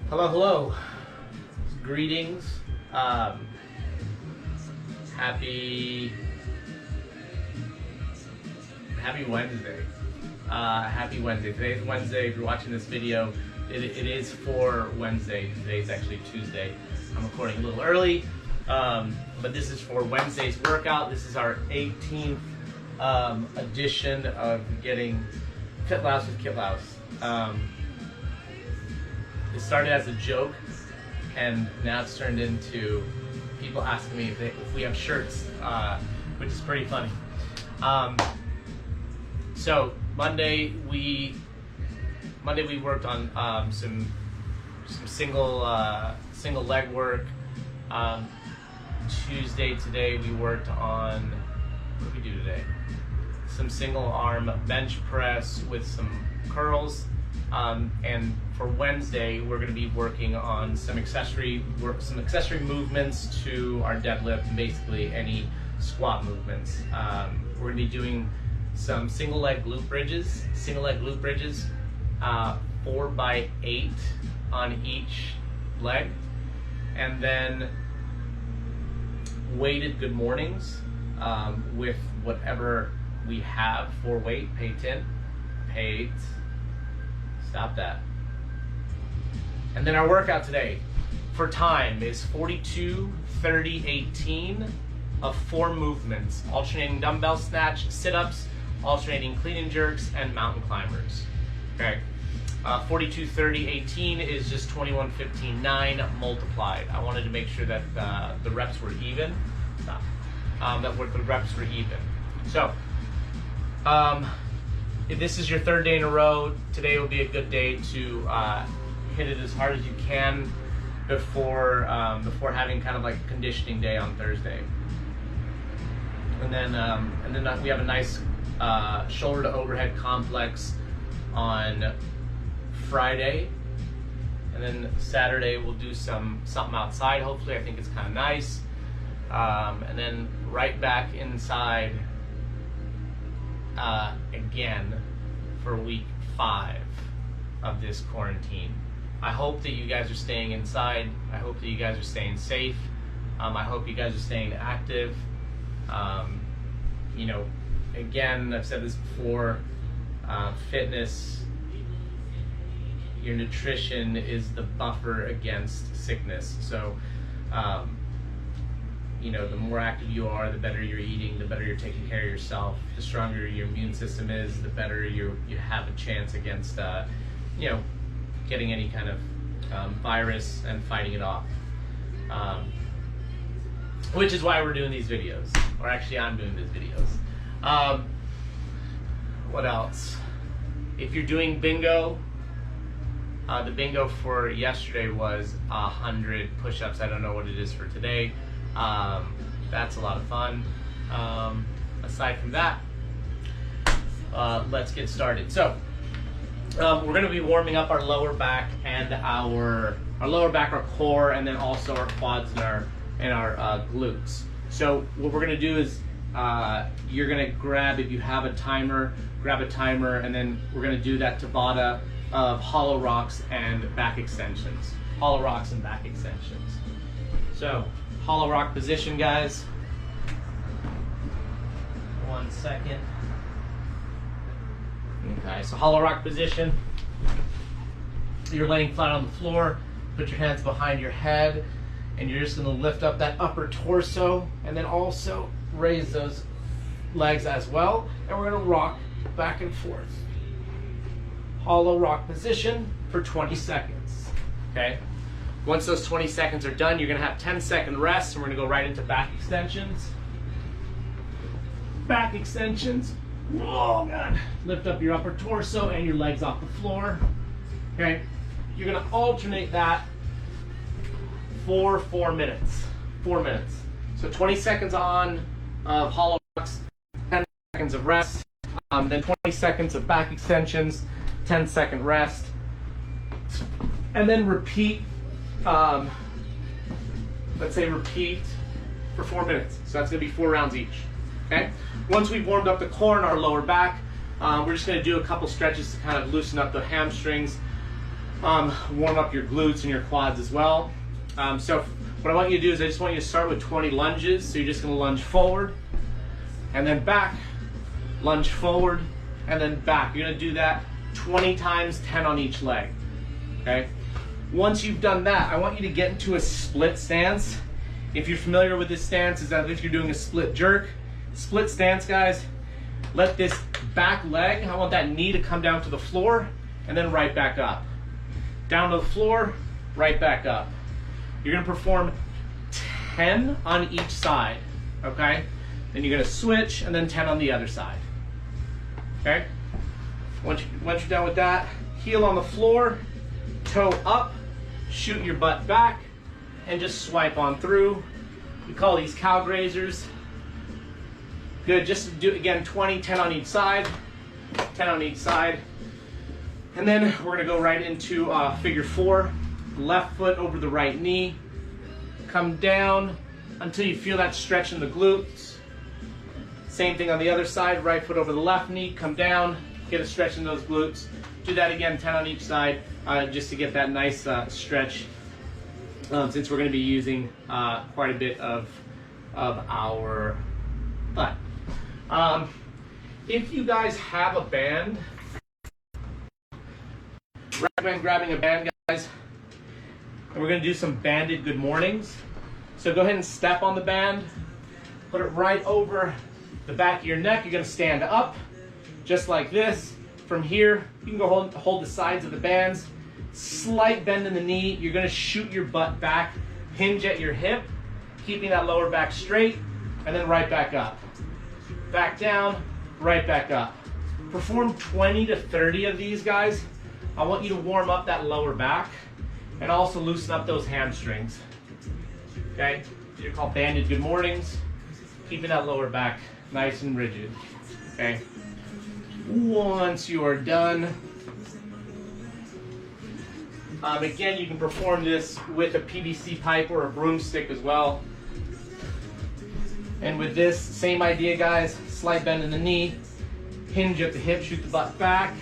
Hello, hello. Greetings. Happy Wednesday. Happy Wednesday. Today's Wednesday. If you're watching this video, it is for Wednesday. Today's actually Tuesday. I'm recording a little early, but this is for Wednesday's workout. This is our 18th edition of getting Fit Louse with Kit Louse. It started as a joke, and now it's turned into people asking me if we have shirts, which is pretty funny. So Monday we worked on some single leg work. Today we worked on, what did we do today? Some single arm bench press with some curls. And for Wednesday, we're going to be working on some accessory movements to our deadlift, and basically any squat movements. We're going to be doing some single leg glute bridges, 4x8 on each leg, and then weighted good mornings with whatever we have for weight. Stop that. And then our workout today for time is 42, 30, 18 of 4 movements, alternating dumbbell snatch, sit-ups, alternating clean and jerks, and mountain climbers. Okay. 42, 30, 18 is just 21, 15, 9 multiplied. I wanted to make sure that the reps were even. Stop. The reps were even. So, if this is your 3rd day in a row, today will be a good day to hit it as hard as you can before having kind of like a conditioning day on Thursday. And then we have a nice shoulder to overhead complex on Friday, and then Saturday we'll do something outside. Hopefully, I think it's kind of nice, and then right back inside. Again for week 5 of this quarantine. I hope that you guys are staying inside. I hope that you guys are staying safe. I hope you guys are staying active. Again, I've said this before, fitness, your nutrition is the buffer against sickness. So, the more active you are, the better you're eating, the better you're taking care of yourself, the stronger your immune system is, the better you have a chance against, getting any kind of virus and fighting it off. Which is why we're doing these videos, or actually I'm doing these videos. What else? If you're doing bingo, the bingo for yesterday was 100 push-ups. I don't know what it is for today. That's a lot of fun. Aside from that, let's get started. So we're going to be warming up our lower back and our core, and then also our quads and our glutes. So what we're going to do is you're going to grab, if you have a timer, grab a timer, and then we're going to do that Tabata of hollow rocks and back extensions. So hollow rock position, guys. 1 second. Okay, so hollow rock position. You're laying flat on the floor. Put your hands behind your head, and you're just going to lift up that upper torso, and then also raise those legs as well. And we're going to rock back and forth. Hollow rock position for 20 seconds. Okay. Once those 20 seconds are done, you're going to have 10-second rest, and we're going to go right into back extensions. Back extensions. Oh, God. Lift up your upper torso and your legs off the floor. Okay. You're going to alternate that for 4 minutes. 4 minutes. So 20 seconds on of hollow rocks, 10 seconds of rest, then 20 seconds of back extensions, 10-second rest, and then repeat. Let's say repeat for 4 minutes. So that's going to be 4 rounds each. Okay. Once we've warmed up the core and our lower back, we're just going to do a couple stretches to kind of loosen up the hamstrings. warm up your glutes and your quads as well. So what I want you to do is I just want you to start with 20 lunges. So you're just gonna lunge forward and then back, lunge forward and then back. You're gonna do that 20 times, 10 on each leg, okay? Once you've done that, I want you to get into a split stance. If you're familiar with this stance, is that if you're doing a split jerk. Split stance, guys, let this back leg, I want that knee to come down to the floor and then right back up. Down to the floor, right back up. You're gonna perform 10 on each side, okay? Then you're gonna switch and then 10 on the other side, okay? Once you're done with that, heel on the floor, toe up, shoot your butt back, and just swipe on through. We call these cow grazers. Good, just do, again, 20, 10 on each side, 10 on each side. And then we're gonna go right into figure 4. Left foot over the right knee. Come down until you feel that stretch in the glutes. Same thing on the other side, right foot over the left knee, come down, get a stretch in those glutes. Do that again, 10 on each side, just to get that nice stretch, since we're gonna be using quite a bit of our butt. If you guys have a band, recommend grabbing a band, guys, and we're gonna do some banded good mornings. So go ahead and step on the band, put it right over the back of your neck. You're gonna stand up, just like this. From here, you can go hold the sides of the bands, slight bend in the knee. You're gonna shoot your butt back, hinge at your hip, keeping that lower back straight, and then right back up. Back down, right back up. Perform 20 to 30 of these, guys. I want you to warm up that lower back and also loosen up those hamstrings. Okay? These are called banded good mornings. Keeping that lower back nice and rigid. Okay? Once you are done, again, you can perform this with a PVC pipe or a broomstick as well. And with this, same idea, guys. Slight bend in the knee, hinge at the hip, shoot the butt back,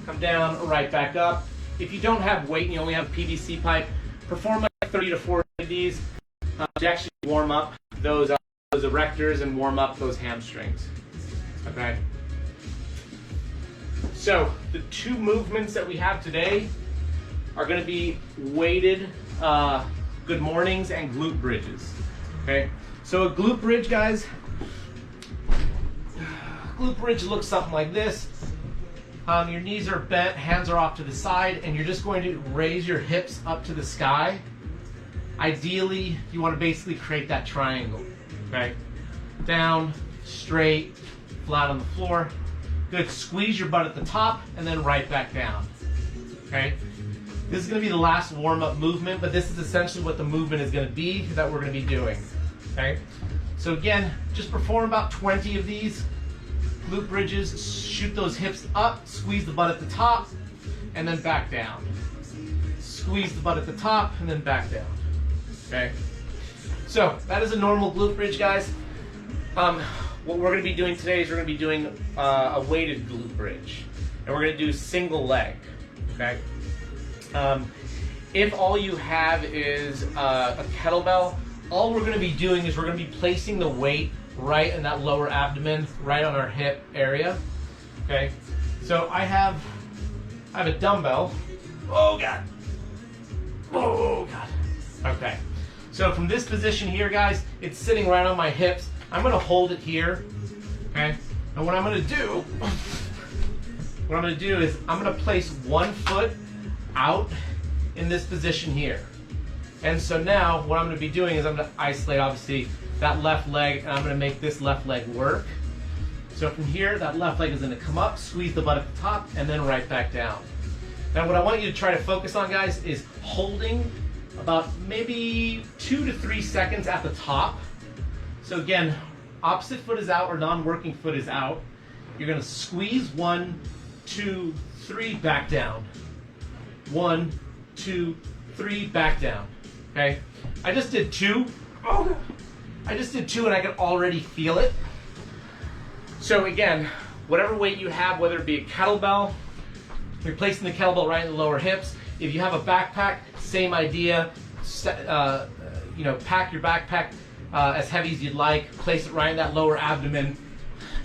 come down, right back up. If you don't have weight and you only have PVC pipe, perform like 30 to 40 of these to actually warm up those erectors and warm up those hamstrings. Okay. So the 2 movements that we have today are going to be weighted good mornings and glute bridges. Okay. So a glute bridge, guys, glute bridge looks something like this. Your knees are bent, hands are off to the side, and you're just going to raise your hips up to the sky. Ideally, you want to basically create that triangle, okay? Down, straight, flat on the floor. Good, squeeze your butt at the top, and then right back down, okay? This is going to be the last warm-up movement, but this is essentially what the movement is going to be that we're going to be doing. Okay, so again, just perform about 20 of these glute bridges. Shoot those hips up, squeeze the butt at the top, and then back down. Squeeze the butt at the top, and then back down. Okay, so that is a normal glute bridge, guys. What we're going to be doing today is we're going to be doing a weighted glute bridge, and we're going to do single leg. Okay, if all you have is a kettlebell, all we're going to be doing is we're going to be placing the weight right in that lower abdomen, right on our hip area. Okay, so I have a dumbbell. Oh God. Oh God. Okay, so from this position here, guys, it's sitting right on my hips. I'm going to hold it here. Okay, and what I'm going to do is I'm going to place one foot out in this position here. And so now what I'm going to be doing is I'm going to isolate, obviously, that left leg, and I'm going to make this left leg work. So from here, that left leg is going to come up, squeeze the butt at the top, and then right back down. Now what I want you to try to focus on, guys, is holding about maybe 2 to 3 seconds at the top. So again, opposite foot is out or non-working foot is out. You're going to squeeze 1, 2, 3, back down. 1, 2, 3, back down. Okay, I just did 2. Oh, I just did 2 and I can already feel it. So again, whatever weight you have, whether it be a kettlebell, you're placing the kettlebell right in the lower hips. If you have a backpack, same idea. Pack your backpack as heavy as you'd like. Place it right in that lower abdomen.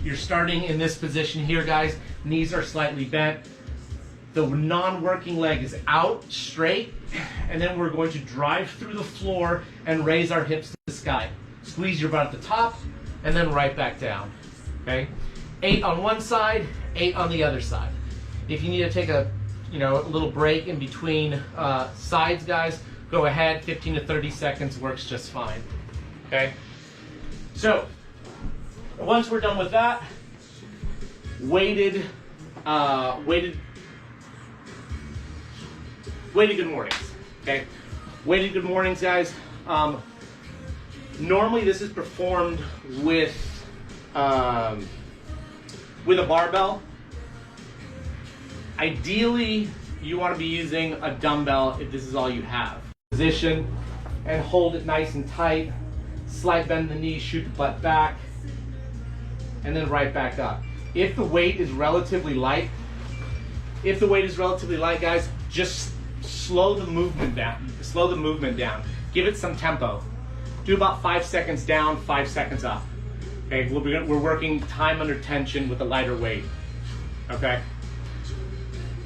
You're starting in this position here, guys. Knees are slightly bent. The non-working leg is out straight, and then we're going to drive through the floor and raise our hips to the sky. Squeeze your butt at the top, and then right back down. Okay? 8 on one side, 8 on the other side. If you need to take a little break in between sides, guys, go ahead. 15 to 30 seconds works just fine. Okay? So once we're done with that, weighted good mornings. Okay? Weighted good mornings, guys. Normally this is performed with a barbell. Ideally, you want to be using a dumbbell if this is all you have. Position and hold it nice and tight. Slight bend in the knees, shoot the butt back, and then right back up. If the weight is relatively light, guys, just slow the movement down. Give it some tempo. Do about 5 seconds down, 5 seconds up. Okay, we're working time under tension with a lighter weight. Okay.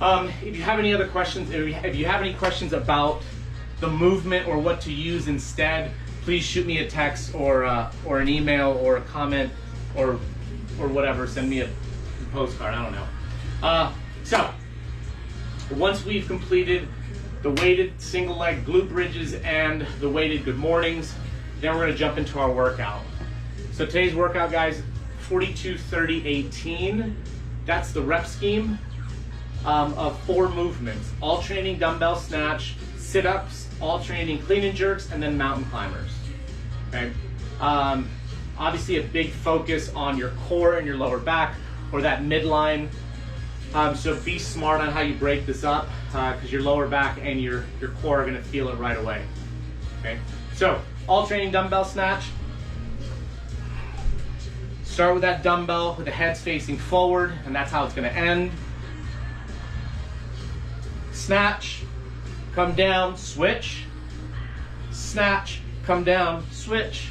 If you have any other questions, if you have any questions about the movement or what to use instead, please shoot me a text or an email or a comment or whatever. Send me a postcard. I don't know. So once we've completed the weighted single leg glute bridges and the weighted good mornings, then we're going to jump into our workout. So today's workout, guys, 42, 30, 18. That's the rep scheme of 4 movements: alternating dumbbell snatch, sit-ups, alternating clean and jerks, and then mountain climbers. Okay. Obviously a big focus on your core and your lower back, or that midline. So be smart on how you break this up, because your lower back and your core are going to feel it right away. Okay. So alternating dumbbell snatch. Start with that dumbbell with the heads facing forward, and that's how it's going to end. Snatch, come down, switch. Snatch, come down, switch.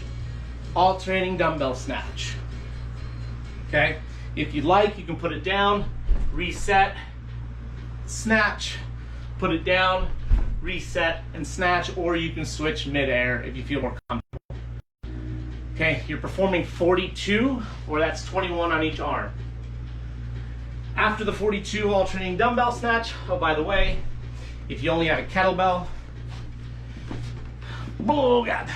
Alternating dumbbell snatch. Okay? If you'd like, you can put it down, reset, snatch, put it down, reset, and snatch, or you can switch mid-air if you feel more comfortable. Okay, you're performing 42, or that's 21 on each arm. After the 42 alternating dumbbell snatch, oh, by the way, if you only have a kettlebell, oh God.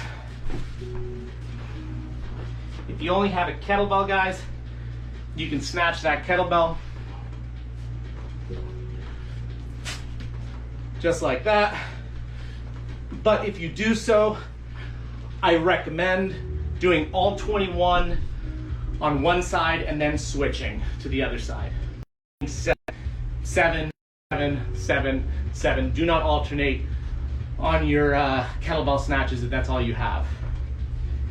If you only have a kettlebell, guys, you can snatch that kettlebell just like that. But if you do so, I recommend doing all 21 on one side and then switching to the other side. 7, 7, 7, 7. Do not alternate on your kettlebell snatches if that's all you have.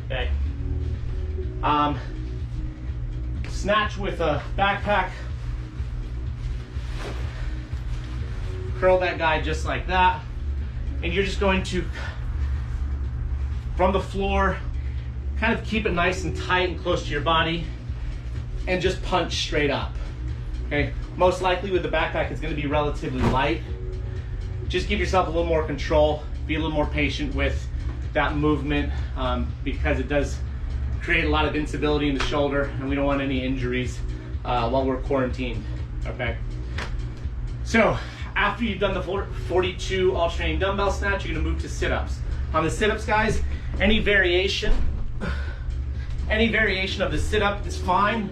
Okay. Snatch with a backpack. Curl that guy just like that. And you're just going to, from the floor, kind of keep it nice and tight and close to your body, and just punch straight up. Okay? Most likely with the backpack, it's going to be relatively light. Just give yourself a little more control. Be a little more patient with that movement, because it does create a lot of instability in the shoulder, and we don't want any injuries while we're quarantined. Okay? So after you've done the 42 alternating dumbbell snatch, you're going to move to sit-ups. On the sit-ups, guys, any variation of the sit-up is fine.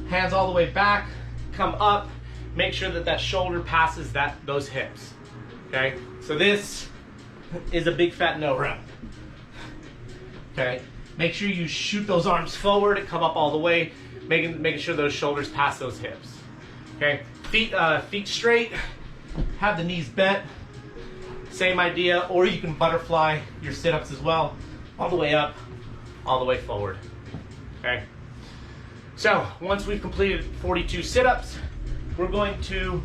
Hands all the way back, come up, make sure that that shoulder passes those hips. Okay, so this is a big fat no rep. Okay, make sure you shoot those arms forward and come up all the way, making sure those shoulders pass those hips. Okay, feet straight, have the knees bent. Same idea, or you can butterfly your sit-ups as well, all the way up, all the way forward. Okay. So once we've completed 42 sit-ups, we're going to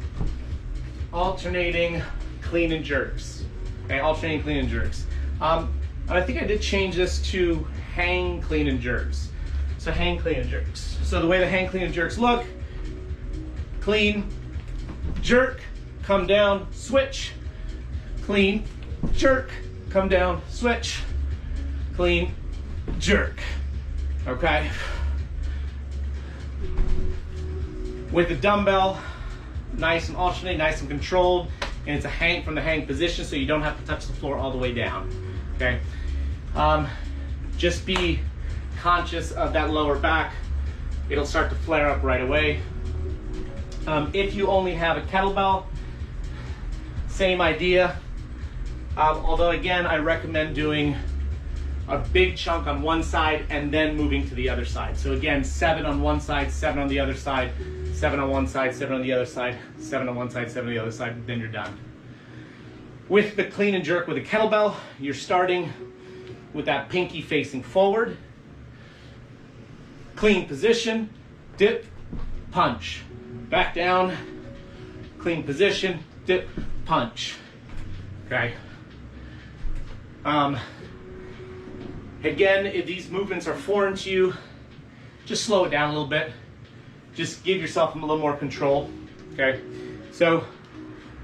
alternating clean and jerks. Okay, alternating clean and jerks. And I think I did change this to hang clean and jerks. So hang clean and jerks. So the way the hang clean and jerks look, clean, jerk, come down, switch, clean, jerk, come down, switch, clean, jerk. Okay? With the dumbbell, nice and alternate, nice and controlled, and it's a hang from the hang position, so you don't have to touch the floor all the way down. Okay? Just be conscious of that lower back. It'll start to flare up right away. If you only have a kettlebell, same idea. Although again, I recommend doing a big chunk on one side and then moving to the other side. So again, 7 on one side, 7 on the other side, 7 on one side, 7 on the other side, 7 on one side, 7 on the other side, then you're done. With the clean and jerk with a kettlebell, you're starting with that pinky facing forward. Clean position, dip, punch. Back down, clean position, dip, punch. Okay. Again, if these movements are foreign to you, just slow it down a little bit. Just give yourself a little more control. Okay. So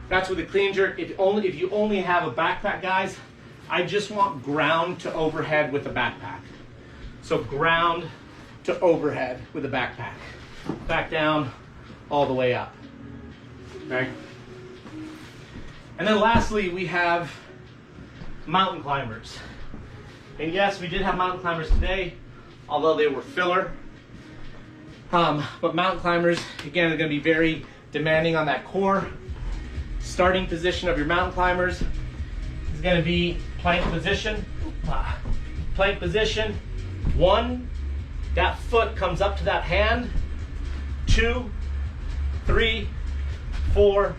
that's with the clean jerk. If you only have a backpack, guys, I just want ground to overhead with a backpack. So ground to overhead with a backpack. Back down, all the way up. Okay. And then lastly, we have mountain climbers. And yes, we did have mountain climbers today, although they were filler. But mountain climbers, again, are going to be very demanding on that core. Starting position of your mountain climbers is going to be plank position. Plank position. 1, that foot comes up to that hand. 2, 3, 4,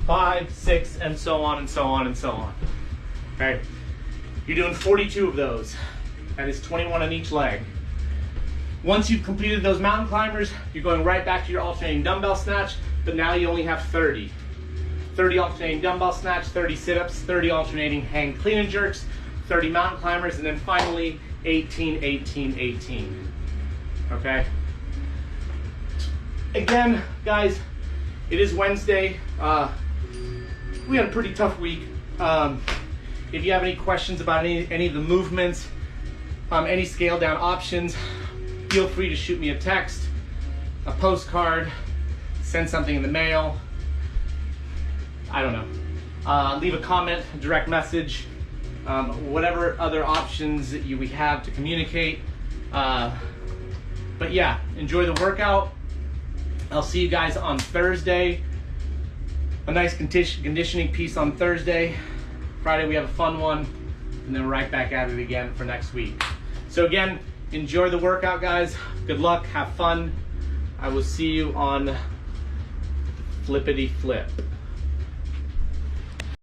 5, 6, and so on and so on and so on. Okay, you're doing 42 of those. That is 21 on each leg. Once you've completed those mountain climbers, you're going right back to your alternating dumbbell snatch, but now you only have 30. 30 alternating dumbbell snatch, 30 sit-ups, 30 alternating hang clean and jerks, 30 mountain climbers, and then finally 18, 18, 18. Okay? Again, guys, it is Wednesday. We had a pretty tough week. If you have any questions about any of the movements, any scale down options, feel free to shoot me a text, a postcard, send something in the mail. I don't know. Leave a comment, a direct message, whatever other options that we have to communicate. But yeah, enjoy the workout. I'll see you guys on Thursday. A nice conditioning piece on Thursday. Friday we have a fun one, and then we're right back at it again for next week. So again, enjoy the workout, guys. Good luck, have fun. I will see you on Flippity Flip.